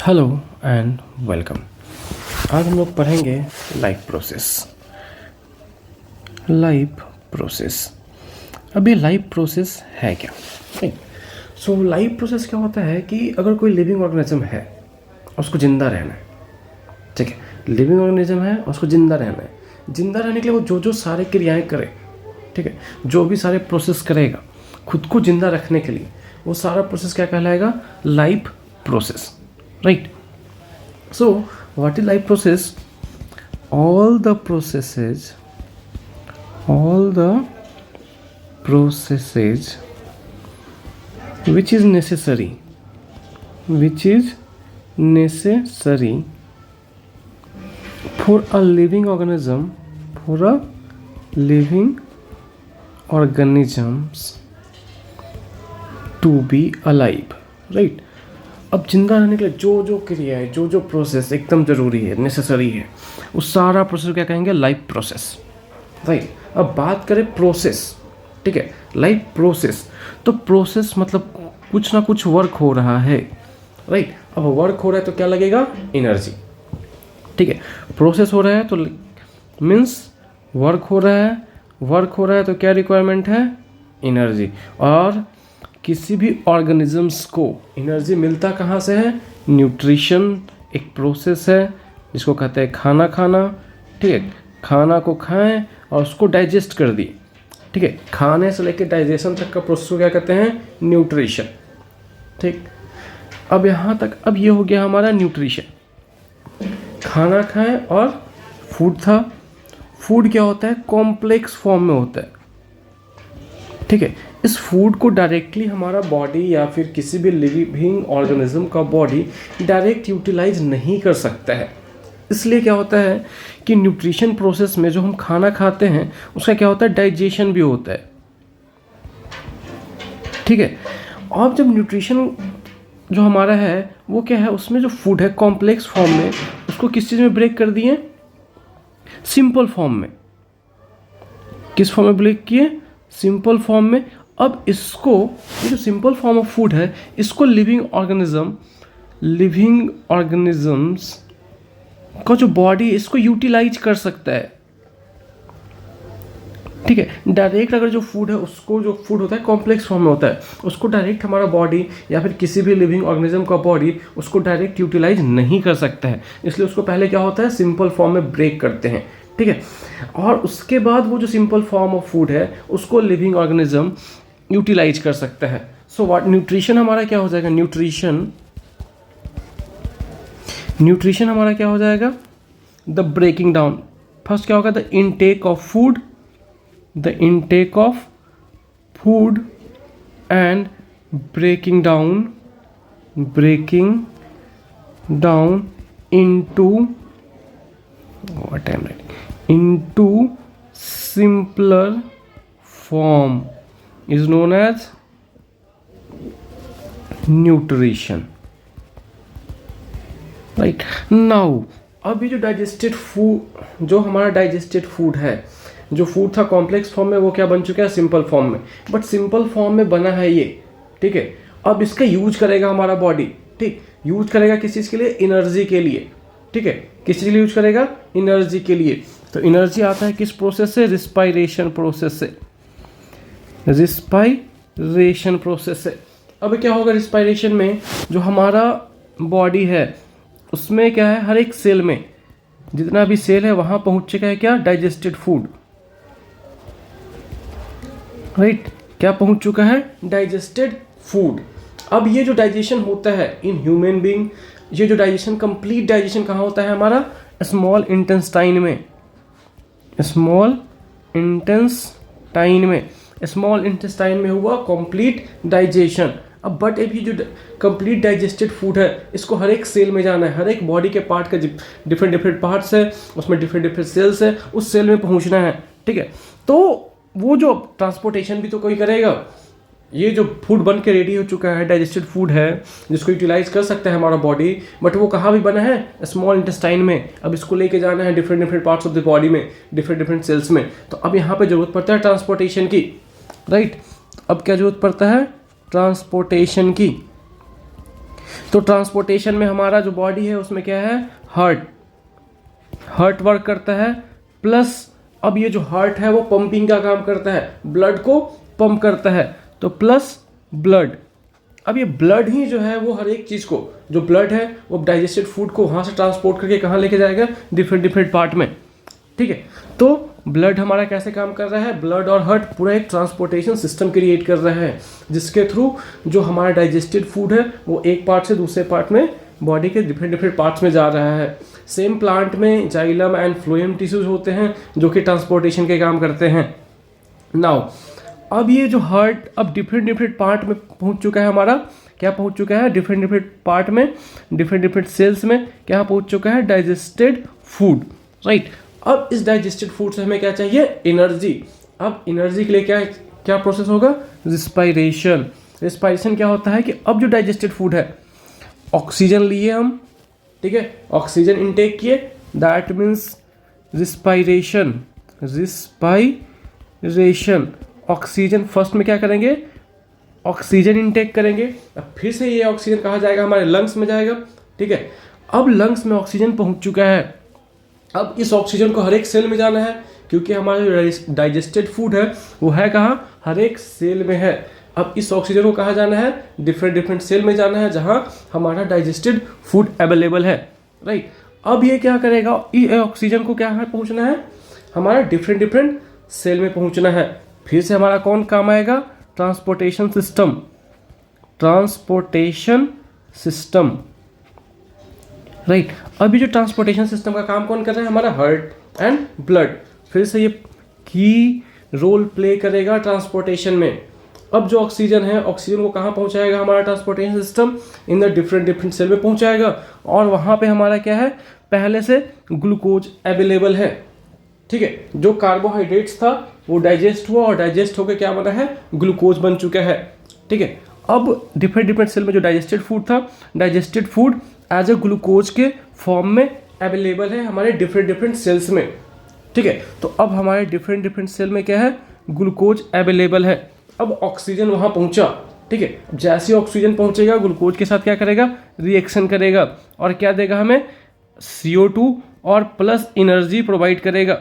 Hello and welcome. आज हम लोग पढ़ेंगे लाइफ प्रोसेस। अब ये लाइफ प्रोसेस है क्या? सो लाइफ प्रोसेस क्या होता है कि अगर कोई लिविंग ऑर्गेनिज्म है, उसको ज़िंदा रहना है, ठीक है, लिविंग ऑर्गेनिज्म है, उसको ज़िंदा रहना है। ज़िंदा रहने के लिए वो जो सारे क्रियाएं करे, ठीक है, जो भी सारे प्रोसेस करेगा खुद को ज़िंदा रखने के लिए, वो सारा प्रोसेस क्या कहलाएगा? Life process, right? So what is life process? All the processes which is necessary for a living organisms to be alive, right? अब जिंदा रहने के लिए जो क्रिया है, जो प्रोसेस एकदम ज़रूरी है, नेसेसरी है, उस सारा प्रोसेस क्या कहेंगे? Life process, right? अब बात करें प्रोसेस, ठीक है, लाइफ प्रोसेस, तो प्रोसेस मतलब कुछ ना कुछ वर्क हो रहा है, राइट? अब वर्क हो रहा है तो क्या लगेगा? एनर्जी, ठीक है। प्रोसेस हो रहा है तो मीन्स वर्क हो रहा है तो क्या रिक्वायरमेंट है? एनर्जी। और किसी भी ऑर्गेनिजम्स को एनर्जी मिलता कहाँ से है? न्यूट्रिशन एक प्रोसेस है जिसको कहते हैं खाना खाना, ठीक है। खाना को खाएं और उसको डाइजेस्ट कर दिए, ठीक है। खाने से लेकर डाइजेशन तक का प्रोसेस को क्या कहते हैं? न्यूट्रिशन, ठीक। अब यहाँ तक, अब ये हो गया हमारा न्यूट्रिशन, खाना खाएं और फूड था। फूड क्या होता है? कॉम्प्लेक्स फॉर्म में होता है, ठीक है। इस फूड को डायरेक्टली हमारा बॉडी या फिर किसी भी लिविंग ऑर्गेनिज्म का बॉडी डायरेक्ट यूटिलाइज नहीं कर सकता है। इसलिए क्या होता है कि न्यूट्रिशन प्रोसेस में जो हम खाना खाते हैं उसका क्या होता है? डाइजेशन भी होता है, ठीक है। और जब न्यूट्रिशन जो हमारा है वो क्या है, उसमें जो फूड है कॉम्प्लेक्स फॉर्म में, उसको किस चीज़ में ब्रेक कर दिए? सिंपल फॉर्म में। किस फॉर्म में ब्रेक किए? सिंपल फॉर्म में। अब इसको, ये जो सिंपल फॉर्म ऑफ फूड है, इसको लिविंग ऑर्गेनिजम्स का जो बॉडी इसको यूटिलाइज कर सकता है, ठीक है। डायरेक्ट अगर जो फूड है उसको, जो फूड होता है कॉम्प्लेक्स फॉर्म में होता है, उसको डायरेक्ट हमारा बॉडी या फिर किसी भी लिविंग ऑर्गेनिज्म का बॉडी उसको डायरेक्ट यूटिलाइज नहीं कर सकता है। इसलिए उसको पहले क्या होता है? सिंपल फॉर्म में ब्रेक करते हैं, ठीक है। और उसके बाद वो जो सिंपल फॉर्म ऑफ फूड है उसको लिविंग ऑर्गेनिज्म यूटिलाइज कर सकता है। सो व्हाट न्यूट्रिशन हमारा क्या हो जाएगा? न्यूट्रिशन हमारा क्या हो जाएगा? The breaking down. फर्स्ट क्या होगा? The intake of food and breaking down into simpler form is known as nutrition, right? Now अब ये जो डाइजेस्टेड फूड, जो हमारा डाइजेस्टेड फूड है, जो फूड था कॉम्प्लेक्स फॉर्म में, वो क्या बन चुका है? सिंपल फॉर्म में। बट सिंपल फॉर्म में बना है ये, ठीक है। अब इसका यूज करेगा हमारा बॉडी, ठीक। यूज करेगा किस चीज़ के लिए? एनर्जी के लिए, ठीक है। किस चीज़ के लिए यूज करेगा? एनर्जी के लिए। तो एनर्जी आता है किस प्रोसेस से? रिस्पायरेशन प्रोसेस से। अब क्या होगा रिस्पायरेशन में? जो हमारा बॉडी है उसमें क्या है? हर एक सेल में, जितना भी सेल है वहां पहुंच चुका है क्या? Digested food, right? क्या पहुंच चुका है? Digested food. अब ये जो डाइजेशन होता है इन ह्यूमन बीइंग, ये जो डाइजेशन, कंप्लीट डाइजेशन कहाँ होता है हमारा? स्मॉल इंटेस्टाइन में। स्मॉल इंटेस्टाइन में हुआ कंप्लीट डाइजेशन। अब बट ये जो कंप्लीट डाइजेस्टेड फूड है इसको हर एक सेल में जाना है, हर एक बॉडी के पार्ट का डिफरेंट पार्ट्स है, उसमें डिफरेंट सेल्स है, उस सेल में पहुंचना है, ठीक है। तो वो जो ट्रांसपोर्टेशन भी तो कोई करेगा। ये जो फूड बन के रेडी हो चुका है, डाइजेस्टेड फूड है जिसको यूटिलाइज कर सकता है हमारा बॉडी, बट वो कहाँ भी बना है? स्मॉल इंटेस्टाइन में। अब इसको लेके जाना है different parts of the body में, डिफरेंट सेल्स में। तो अब यहाँ पे जरूरत पड़ता है ट्रांसपोर्टेशन की, राइट? अब क्या जरूरत पड़ता है? ट्रांसपोर्टेशन की। तो ट्रांसपोर्टेशन में हमारा जो बॉडी है उसमें क्या है, हार्ट वर्क करता है, प्लस अब ये जो हार्ट है वो पंपिंग का काम करता है, ब्लड को पंप करता है, तो प्लस ब्लड। अब ये ब्लड ही जो है वो हर एक चीज़ को, जो ब्लड है वो डाइजेस्टेड फूड को वहाँ से ट्रांसपोर्ट करके कहाँ लेके जाएगा, डिफरेंट पार्ट में। ठीक है, तो ब्लड हमारा कैसे काम कर रहा है, ब्लड और हार्ट पूरा एक ट्रांसपोर्टेशन सिस्टम क्रिएट कर रहा है, जिसके थ्रू जो हमारा डाइजेस्टेड फूड है वो एक पार्ट से दूसरे पार्ट में बॉडी के डिफरेंट पार्ट्स में जा रहा है। सेम प्लांट में जाइलम एंड फ्लोएम टिश्यूज होते हैं जो कि ट्रांसपोर्टेशन के काम करते हैं। नाउ अब ये जो हार्ट अब डिफरेंट पार्ट में पहुंच चुका है, हमारा क्या पहुंच चुका है, डिफरेंट पार्ट में, डिफरेंट सेल्स में क्या पहुंच चुका है, डाइजेस्टेड फूड, राइट। अब इस डाइजेस्टेड फूड से हमें क्या चाहिए, एनर्जी। अब एनर्जी के लिए क्या क्या प्रोसेस होगा, रिस्पायरेशन। रिस्पायरेशन क्या होता है कि अब जो डाइजेस्टेड फूड है, ऑक्सीजन लिए हम, ठीक है, ऑक्सीजन इनटेक किए, that means respiration. Oxygen first में क्या करेंगे, ऑक्सीजन इनटेक करेंगे, अब फिर से ये ऑक्सीजन कहाँ जाएगा, हमारे लंग्स में जाएगा। ठीक है, अब लंग्स में ऑक्सीजन पहुंच चुका है, अब इस ऑक्सीजन को हर एक सेल में जाना है, क्योंकि हमारा जो डाइजेस्टेड फूड है वो है कहाँ, हर एक सेल में है। अब इस ऑक्सीजन को कहाँ जाना है, डिफरेंट सेल में जाना है जहाँ हमारा डाइजेस्टेड फूड अवेलेबल है, राइट। अब ये क्या करेगा, ये ऑक्सीजन को क्या है पहुँचना है, हमारा डिफरेंट सेल में पहुँचना है। फिर से हमारा कौन काम आएगा, ट्रांसपोर्टेशन सिस्टम, राइट। अभी जो ट्रांसपोर्टेशन सिस्टम का काम कौन कर रहा है, हमारा हार्ट एंड ब्लड। फिर से ये की रोल प्ले करेगा ट्रांसपोर्टेशन में। अब जो ऑक्सीजन है, ऑक्सीजन को कहाँ पहुँचाएगा हमारा transportation system, in the different cell में पहुँचाएगा, और वहाँ पे हमारा क्या है, पहले से ग्लूकोज अवेलेबल है। ठीक है, जो कार्बोहाइड्रेट्स था वो डाइजेस्ट हुआ, और डाइजेस्ट होकर क्या बना है, ग्लूकोज बन चुका है। ठीक है, अब डिफरेंट सेल में जो डाइजेस्टेड फूड था, digested food as a glucose के फॉर्म में अवेलेबल है हमारे डिफरेंट सेल्स में। ठीक है, तो अब हमारे डिफरेंट सेल में क्या है, ग्लूकोज अवेलेबल है। अब ऑक्सीजन वहाँ पहुँचा, ठीक है, जैसे ऑक्सीजन पहुँचेगा ग्लूकोज के साथ क्या करेगा, रिएक्शन करेगा, और क्या देगा हमें, CO2 और प्लस एनर्जी प्रोवाइड करेगा।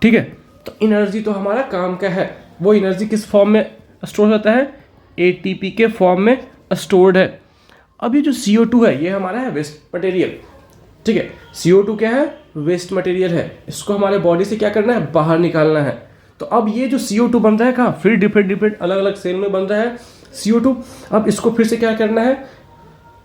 ठीक है, तो एनर्जी तो हमारा काम का है, वो एनर्जी किस फॉर्म में स्टोर होता है, ATP के फॉर्म में स्टोर्ड है। अब ये जो CO2 है ये हमारा है वेस्ट मटेरियल। ठीक है, CO2 क्या है, वेस्ट मटेरियल है, इसको हमारे बॉडी से क्या करना है, बाहर निकालना है। तो अब ये जो CO2 बन रहा है कहाँ, फिर डिफरेंट अलग अलग सेल में बन रहा है CO2। अब इसको फिर से क्या करना है,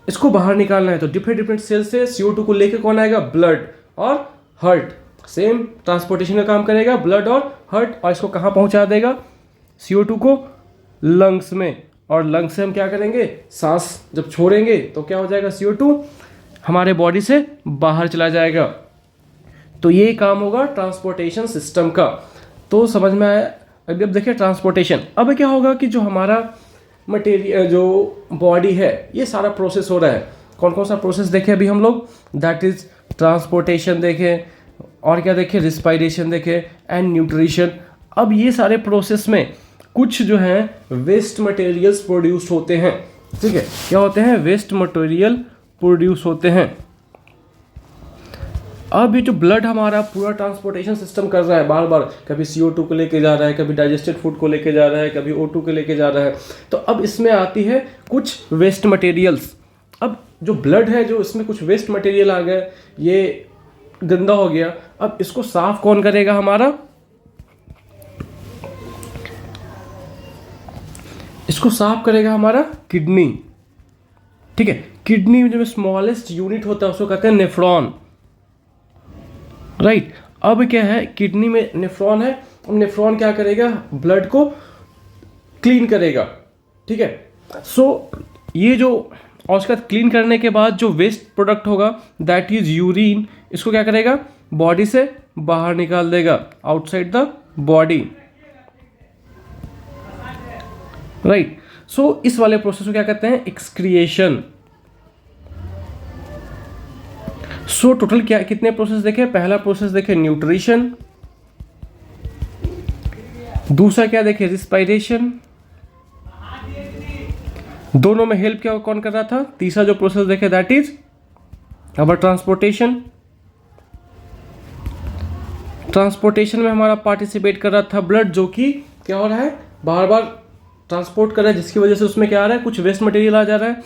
इसको बाहर निकालना है। तो डिफरेंट सेल से CO2 को लेकर कौन आएगा, ब्लड और हार्ट। सेम ट्रांसपोर्टेशन का काम करेगा ब्लड और हार्ट, और इसको कहाँ पहुँचा देगा, CO2 को लंग्स में, और लंग्स से हम क्या करेंगे, सांस जब छोड़ेंगे तो क्या हो जाएगा, CO2 हमारे बॉडी से बाहर चला जाएगा। तो ये काम होगा ट्रांसपोर्टेशन सिस्टम का। तो समझ में आया। अब देखिए ट्रांसपोर्टेशन, अब क्या होगा कि जो हमारा मटेरियल, जो बॉडी है, ये सारा प्रोसेस हो रहा है। कौन कौन सा प्रोसेस देखे अभी हम लोग, दैट इज ट्रांसपोर्टेशन देखे, और क्या देखे, रिस्पायरेशन देखे एंड न्यूट्रिशन। अब ये सारे प्रोसेस में कुछ जो है वेस्ट मटेरियल्स प्रोड्यूस होते हैं। ठीक है, क्या होते हैं, वेस्ट मटेरियल प्रोड्यूस होते हैं। अब ये जो ब्लड हमारा पूरा ट्रांसपोर्टेशन सिस्टम कर रहा है, बार बार कभी CO2 को लेके जा रहा है, कभी डाइजेस्टेड फूड को लेके जा रहा है, कभी O2 को लेके जा रहा है। तो अब इसमें आती है कुछ वेस्ट मटेरियल्स। अब जो ब्लड है, जो इसमें कुछ वेस्ट मटेरियल आ गए, ये गंदा हो गया, अब इसको साफ कौन करेगा, हमारा, इसको साफ करेगा हमारा किडनी। ठीक है, किडनी में जो स्मॉलेस्ट यूनिट होता है उसको कहते हैं नेफ्रॉन, राइट। अब क्या है, किडनी में नेफ्रॉन है, अब नेफ्रॉन क्या करेगा, ब्लड को क्लीन करेगा। ठीक है, सो ये जो, और उसके बाद क्लीन करने के बाद जो वेस्ट प्रोडक्ट होगा दैट इज यूरिन, इसको क्या करेगा, बॉडी से बाहर निकाल देगा, आउटसाइड द बॉडी, राइट। सो इस वाले प्रोसेस को क्या कहते हैं, एक्सक्रिएशन। सो टोटल क्या, कितने प्रोसेस देखे, पहला प्रोसेस देखे न्यूट्रिशन, दूसरा क्या देखे, रिस्पायरेशन, दोनों में हेल्प क्या कौन कर रहा था? तीसरा जो प्रोसेस देखे that is our transportation. Transportation में हमारा पार्टिसिपेट कर रहा था ब्लड, जो कि क्या हो रहा है, बार बार ट्रांसपोर्ट कर रहा है, जिसकी वजह से उसमें क्या आ रहा है, कुछ वेस्ट मटेरियल आ जा रहा है।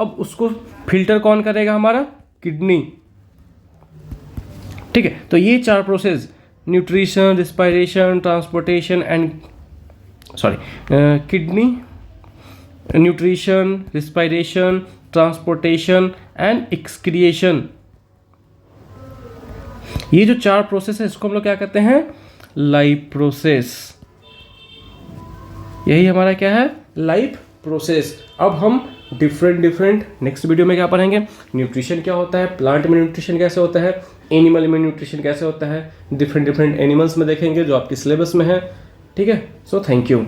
अब उसको फिल्टर कौन करेगा? हमारा किडनी। ठीक है, तो ये 4 process, nutrition, respiration, transportation and kidney, nutrition, respiration, transportation and excretion, ये जो 4 प्रोसेस है इसको हम लोग क्या कहते हैं? Life process. यही हमारा क्या है? Life process. अब हम डिफरेंट नेक्स्ट वीडियो में क्या पढ़ेंगे? न्यूट्रिशन क्या होता है, प्लांट में न्यूट्रिशन कैसे होता है, एनिमल में न्यूट्रिशन कैसे होता है, डिफरेंट एनिमल्स में देखेंगे जो आपके सिलेबस में है। ठीक है, सो थैंक यू।